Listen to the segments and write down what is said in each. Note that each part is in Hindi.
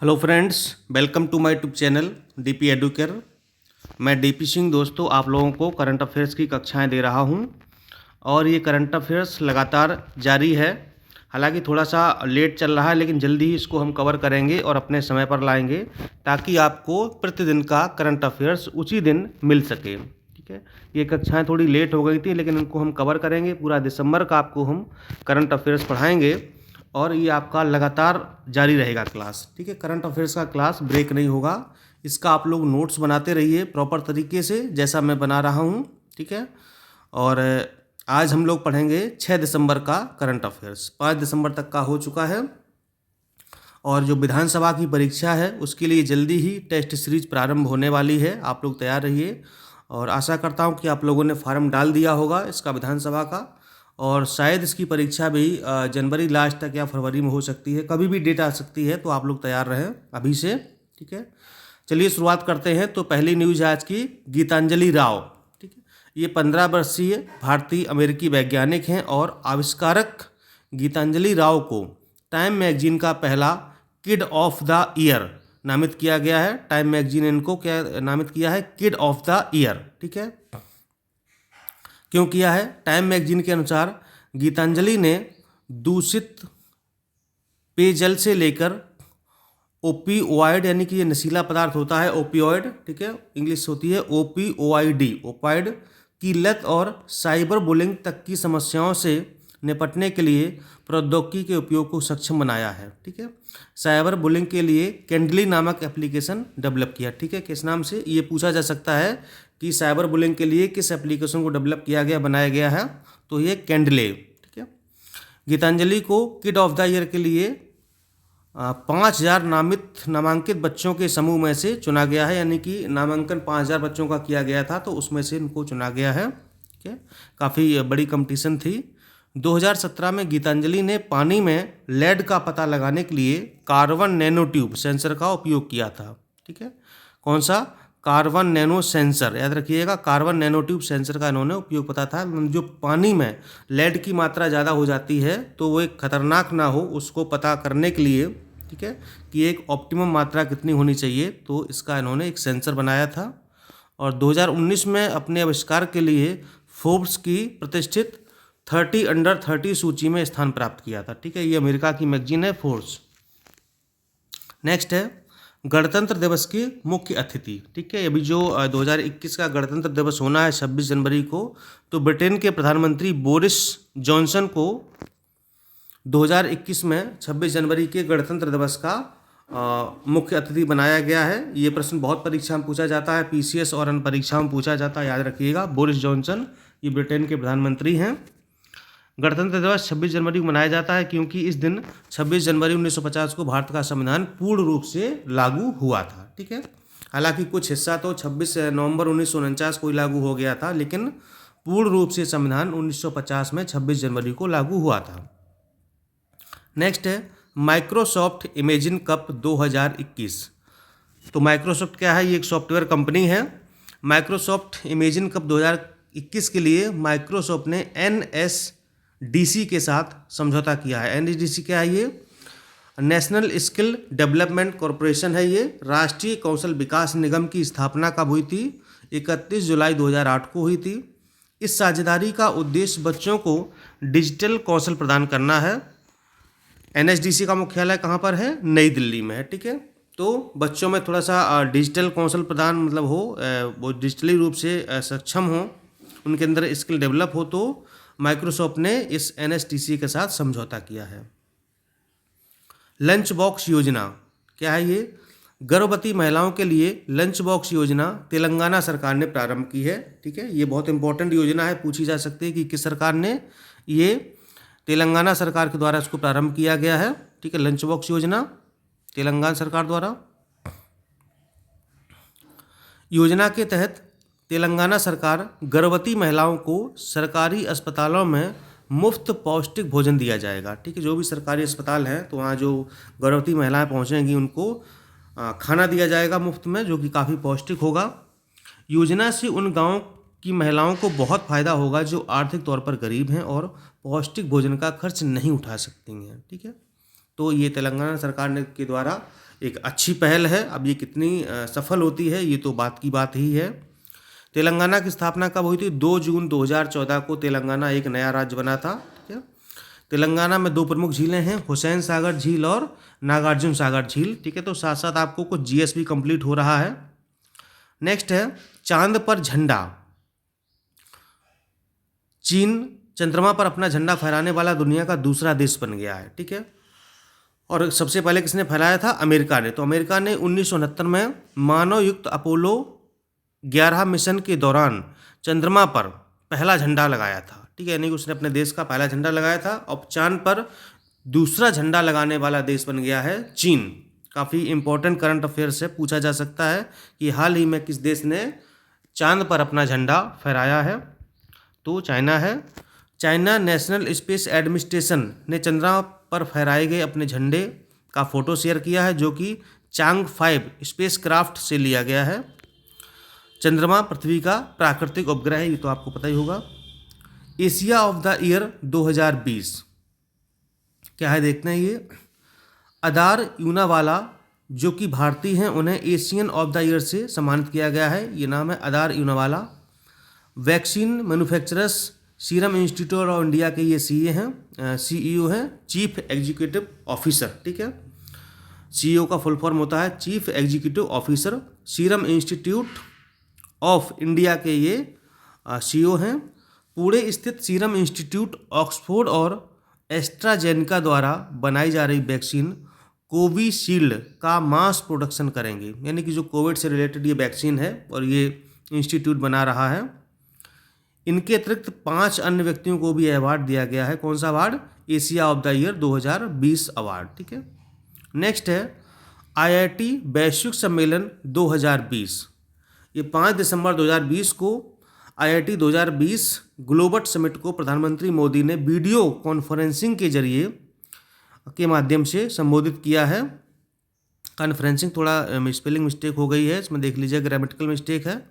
Hello friends, welcome to my YouTube channel DP Educare. मैं डीपी सिंह दोस्तों आप लोगों को करंट अफेयर्स की कक्षाएं दे रहा हूं और ये करंट अफेयर्स लगातार जारी है। हालांकि थोड़ा सा लेट चल रहा है लेकिन जल्दी ही इसको हम कवर करेंगे और अपने समय पर लाएंगे ताकि आपको प्रतिदिन का करंट अफेयर्स उसी दिन मिल सके। ठीक है, ये कक्षाएँ थोड़ी लेट हो गई थी लेकिन इनको हम कवर करेंगे। पूरा दिसंबर का आपको हम करंट अफेयर्स पढ़ाएंगे और ये आपका लगातार जारी रहेगा क्लास। ठीक है, करंट अफेयर्स का क्लास ब्रेक नहीं होगा। इसका आप लोग नोट्स बनाते रहिए प्रॉपर तरीके से जैसा मैं बना रहा हूँ। ठीक है, और आज हम लोग पढ़ेंगे 6 दिसंबर का करंट अफेयर्स। 5 दिसंबर तक का हो चुका है और जो विधानसभा की परीक्षा है उसके लिए जल्दी ही टेस्ट सीरीज प्रारंभ होने वाली है। आप लोग तैयार रहिए और आशा करता हूँ कि आप लोगों ने फॉर्म डाल दिया होगा इसका विधानसभा का, और शायद इसकी परीक्षा भी जनवरी लास्ट तक या फरवरी में हो सकती है। कभी भी डेट आ सकती है, तो आप लोग तैयार रहें अभी से। ठीक है, चलिए शुरुआत करते हैं। तो पहली न्यूज है आज की, गीतांजलि राव। ठीक है, ये 15 वर्षीय भारतीय अमेरिकी वैज्ञानिक हैं और आविष्कारक गीतांजलि राव को टाइम मैगजीन का पहला किड ऑफ द ईयर नामित किया गया है। टाइम मैगजीन इनको क्या नामित किया है? Kid of the year. ठीक है, क्यों किया है? टाइम मैगजीन के अनुसार गीतांजलि ने दूषित पेयजल से लेकर ओपीओइड, यानी कि ये नशीला पदार्थ होता है ओपीओइड, ठीक है, इंग्लिश होती है ओपीओआईडी, ओपाइड की लत और साइबर बुलिंग तक की समस्याओं से निपटने के लिए प्रौद्योगिकी के उपयोग को सक्षम बनाया है। ठीक है, साइबर बुलिंग के लिए कैंडली नामक एप्लीकेशन डेवलप किया। ठीक है, किस नाम से? ये पूछा जा सकता है कि साइबर बुलिंग के लिए किस एप्लीकेशन को डेवलप किया गया, बनाया गया है, तो ये कैंडले। ठीक है, गीतांजलि को किड ऑफ द ईयर के लिए 5,000 नामांकित बच्चों के समूह में से चुना गया है, यानी कि नामांकन 5,000 बच्चों का किया गया था तो उसमें से इनको चुना गया है। ठीक है, काफ़ी बड़ी कंपटीशन थी। 2017 में गीतांजलि ने पानी में लेड का पता लगाने के लिए कार्बन नैनो ट्यूब सेंसर का उपयोग किया था। ठीक है, कौन सा? कार्बन नैनो सेंसर, याद रखिएगा, कार्बन नैनो ट्यूब सेंसर का इन्होंने उपयोग पता था। जो पानी में लेड की मात्रा ज़्यादा हो जाती है तो वो एक खतरनाक ना हो उसको पता करने के लिए, ठीक है, कि एक ऑप्टिमम मात्रा कितनी होनी चाहिए, तो इसका इन्होंने एक सेंसर बनाया था। और 2019 में अपने आविष्कार के लिए फोर्ब्स की प्रतिष्ठित 30 अंडर 30 सूची में स्थान प्राप्त किया था। ठीक है, ये अमेरिका की मैगजीन है फोर्ब्स। नेक्स्ट है गणतंत्र दिवस की मुख्य अतिथि। ठीक है, अभी जो 2021 का गणतंत्र दिवस होना है 26 जनवरी को, तो ब्रिटेन के प्रधानमंत्री बोरिस जॉनसन को 2021 में 26 जनवरी के गणतंत्र दिवस का मुख्य अतिथि बनाया गया है। ये प्रश्न बहुत परीक्षा में पूछा जाता है, पीसीएस और अन्य परीक्षाओं में पूछा जाता है, याद रखिएगा। बोरिस जॉनसन ये ब्रिटेन के प्रधानमंत्री हैं। गणतंत्र दिवस 26 जनवरी को मनाया जाता है क्योंकि इस दिन 26 जनवरी 1950 को भारत का संविधान पूर्ण रूप से लागू हुआ था। ठीक है, हालांकि कुछ हिस्सा तो 26 नवंबर 1949 को ही लागू हो गया था, लेकिन पूर्ण रूप से संविधान 1950 में 26 जनवरी को लागू हुआ था। नेक्स्ट है माइक्रोसॉफ्ट इमेजिन कप 2021। तो माइक्रोसॉफ्ट क्या है? ये एक सॉफ्टवेयर कंपनी है। माइक्रोसॉफ्ट इमेजिन कप 2021 के लिए माइक्रोसॉफ्ट ने एनएसडीसी के साथ समझौता किया है। एनएसडीसी क्या है? ये नेशनल स्किल डेवलपमेंट कॉरपोरेशन है। ये राष्ट्रीय कौशल विकास निगम की स्थापना कब हुई थी? 31 जुलाई 2008 को हुई थी। इस साझेदारी का उद्देश्य बच्चों को डिजिटल कौशल प्रदान करना है। एनएसडीसी का मुख्यालय कहाँ पर है? नई दिल्ली में है। ठीक है, तो बच्चों में थोड़ा सा डिजिटल कौशल प्रदान मतलब हो, वो डिजिटली रूप से सक्षम हो, उनके अंदर स्किल डेवलप हो, तो माइक्रोसॉफ्ट ने इस एनएसडीसी के साथ समझौता किया है। लंच बॉक्स योजना क्या है? ये गर्भवती महिलाओं के लिए लंच बॉक्स योजना तेलंगाना सरकार ने प्रारंभ की है। ठीक है, ये बहुत इंपॉर्टेंट योजना है, पूछी जा सकती है कि किस सरकार ने? ये तेलंगाना सरकार के द्वारा इसको प्रारंभ किया गया है। ठीक है, लंच बॉक्स योजना तेलंगाना सरकार द्वारा। योजना के तहत तेलंगाना सरकार गर्भवती महिलाओं को सरकारी अस्पतालों में मुफ्त पौष्टिक भोजन दिया जाएगा। ठीक है, जो भी सरकारी अस्पताल हैं तो वहाँ जो गर्भवती महिलाएं पहुँचेंगी उनको खाना दिया जाएगा मुफ्त में, जो कि काफ़ी पौष्टिक होगा। योजना से उन गाँव की महिलाओं को बहुत फ़ायदा होगा जो आर्थिक तौर पर गरीब हैं और पौष्टिक भोजन का खर्च नहीं उठा सकती हैं। ठीक है, तो ये तेलंगाना सरकार ने के द्वारा एक अच्छी पहल है। अब ये कितनी सफल होती है ये तो बात की बात ही है। तेलंगाना की स्थापना कब हुई थी? 2 जून 2014 को तेलंगाना एक नया राज्य बना था। ठीक है। तेलंगाना में 2 प्रमुख झीलें हैं, हुसैन सागर झील और नागार्जुन सागर झील। ठीक है, तो साथ साथ आपको कुछ जीएस भी कंप्लीट हो रहा है। नेक्स्ट है चांद पर झंडा। चीन चंद्रमा पर अपना झंडा फहराने वाला दुनिया का दूसरा देश बन गया है। ठीक है, और सबसे पहले किसने फैलाया था? अमेरिका ने। तो अमेरिका ने 1969 में मानव युक्त अपोलो 11 मिशन के दौरान चंद्रमा पर पहला झंडा लगाया था। ठीक है, यानी कि उसने अपने देश का पहला झंडा लगाया था। और चांद पर दूसरा झंडा लगाने वाला देश बन गया है चीन। काफ़ी इंपॉर्टेंट करंट अफेयर्स से पूछा जा सकता है कि हाल ही में किस देश ने चांद पर अपना झंडा फहराया है? तो चाइना है। चाइना नेशनल स्पेस एडमिनिस्ट्रेशन ने चंद्रमा पर फहराए गए अपने झंडे का फोटो शेयर किया है, जो कि चांग 5 स्पेस क्राफ्ट से लिया गया है। चंद्रमा पृथ्वी का प्राकृतिक उपग्रह है, ये तो आपको पता ही होगा। एशिया ऑफ द ईयर 2020 क्या है देखते हैं। ये अदार यूनावाला जो कि भारतीय हैं, उन्हें एशियन ऑफ द ईयर से सम्मानित किया गया है। ये नाम है Adar Poonawalla. Vaccine manufacturers Serum Institute of India के ये सीईओ हैं, चीफ एग्जीक्यूटिव ऑफिसर। ठीक है, सीईओ का फुल फॉर्म होता है chief executive officer. Serum Institute of India के ये सीईओ हैं। पुणे स्थित सीरम इंस्टीट्यूट ऑक्सफोर्ड और एस्ट्राजेनेका द्वारा बनाई जा रही वैक्सीन कोविशील्ड का मास प्रोडक्शन करेंगे। यानी कि जो कोविड से रिलेटेड ये वैक्सीन है और ये इंस्टीट्यूट बना रहा है। इनके अतिरिक्त 5 अन्य व्यक्तियों को भी अवार्ड दिया गया है। कौन सा award? Asia of the year 2020 award. ठीक है, नेक्स्ट है आईआईटी वैश्विक सम्मेलन 2020। ये 5 दिसंबर 2020 को आईआईटी 2020 ग्लोबल समिट को प्रधानमंत्री मोदी ने वीडियो कॉन्फ्रेंसिंग के जरिए के माध्यम से संबोधित किया है। कॉन्फ्रेंसिंग थोड़ा स्पेलिंग मिस्टेक हो गई है, इसमें देख लीजिए, ग्रामेटिकल मिस्टेक है।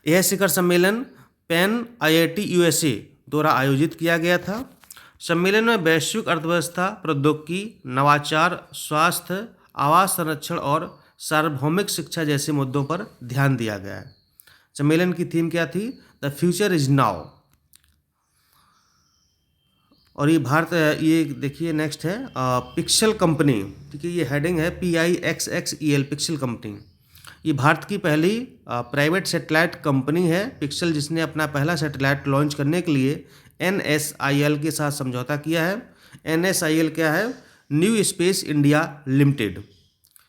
यह शिखर सम्मेलन पेन आईआईटी यूएसए द्वारा आयोजित किया गया था। सम्मेलन में वैश्विक अर्थव्यवस्था, प्रौद्योगिकी, नवाचार, स्वास्थ्य, आवास संरक्षण और सार्वभौमिक शिक्षा जैसे मुद्दों पर ध्यान दिया गया है। सम्मेलन की थीम क्या थी? The future is now. और ये भारत, ये देखिए नेक्स्ट है पिक्सल कंपनी। ठीक है, ये हेडिंग है PIXXEL पिक्सल कंपनी। ये भारत की पहली प्राइवेट सैटेलाइट कंपनी है पिक्सल, जिसने अपना पहला सैटेलाइट लॉन्च करने के लिए NSIL के साथ समझौता किया है। NSIL क्या है? New space India limited.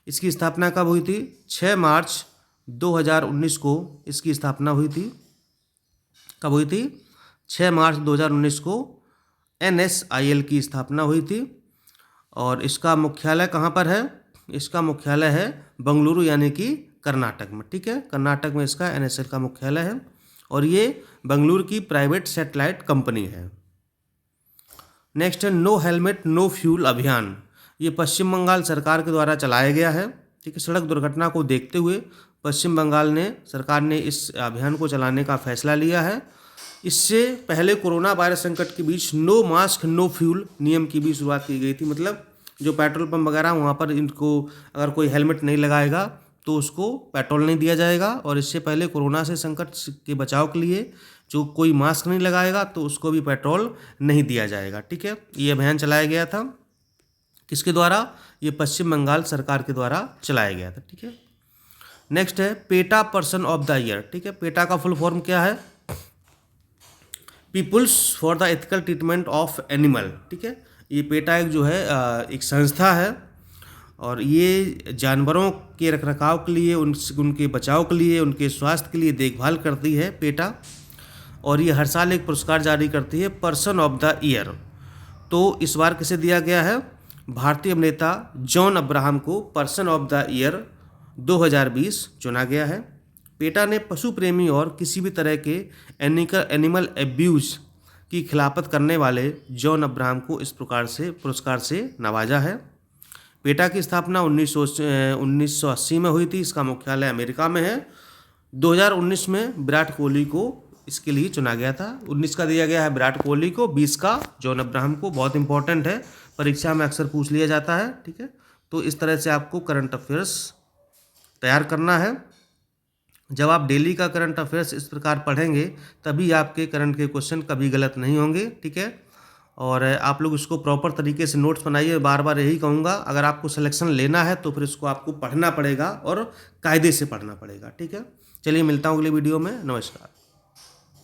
इसकी स्थापना कब हुई थी? 6 मार्च 2019 को इसकी स्थापना हुई थी। कब हुई थी? 6 मार्च 2019 को NSIL की स्थापना हुई थी। और इसका मुख्यालय कहाँ पर है? इसका मुख्यालय है बंगलुरु, यानी कि कर्नाटक में। ठीक है, कर्नाटक में इसका NSIL का मुख्यालय है और ये बंगलुरु की प्राइवेट सैटेलाइट कंपनी है। नेक्स्ट है नो हेलमेट नो फ्यूल अभियान। ये पश्चिम बंगाल सरकार के द्वारा चलाया गया है। ठीक है, सड़क दुर्घटना को देखते हुए पश्चिम बंगाल ने सरकार ने इस अभियान को चलाने का फैसला लिया है। इससे पहले कोरोना वायरस संकट के बीच नो मास्क नो फ्यूल नियम की भी शुरुआत की गई थी। मतलब जो पेट्रोल पंप वगैरह वहाँ पर इनको अगर कोई हेलमेट नहीं लगाएगा तो उसको पेट्रोल नहीं दिया जाएगा। और इससे पहले कोरोना से संकट के बचाव के लिए जो कोई मास्क नहीं लगाएगा तो उसको भी पेट्रोल नहीं दिया जाएगा। ठीक है, ये अभियान चलाया गया था। किसके द्वारा? ये पश्चिम बंगाल सरकार के द्वारा चलाया गया था। ठीक है, नेक्स्ट है PETA person of the year. ठीक है, पेटा का फुल फॉर्म क्या है? People's for the ethical treatment of animal. ठीक है, ये पेटा एक जो है एक संस्था है और ये जानवरों के रखरखाव के लिए, उनके बचाव के लिए, उनके स्वास्थ्य के लिए देखभाल करती है पेटा। और ये हर साल एक पुरस्कार जारी करती है, पर्सन ऑफ द ईयर। तो इस बार किसे दिया गया है? भारतीय अभिनेता जॉन अब्राहम को पर्सन ऑफ द ईयर 2020 चुना गया है। पेटा ने पशु प्रेमी और किसी भी तरह के एनिमल एब्यूज की खिलाफत करने वाले जॉन अब्राहम को इस पुरस्कार से नवाजा है। पेटा की स्थापना 1980 में हुई थी। इसका मुख्यालय अमेरिका में है। 2019 में विराट कोहली को इसके लिए चुना गया था। 19 का दिया गया है विराट कोहली को, 20 का जॉन अब्राहम को। बहुत इंपॉर्टेंट है, परीक्षा में अक्सर पूछ लिया जाता है। ठीक है, तो इस तरह से आपको करंट अफेयर्स तैयार करना है। जब आप डेली का करंट अफेयर्स इस प्रकार पढ़ेंगे तभी आपके करंट के क्वेश्चन कभी गलत नहीं होंगे, ठीक है। और आप लोग इसको प्रॉपर तरीके से नोट्स बनाइए। बार बार यही कहूँगा, अगर आपको सिलेक्शन लेना है तो फिर इसको आपको पढ़ना पड़ेगा और कायदे से पढ़ना पड़ेगा, ठीक है। चलिए मिलता हूँ अगले वीडियो में। नमस्कार।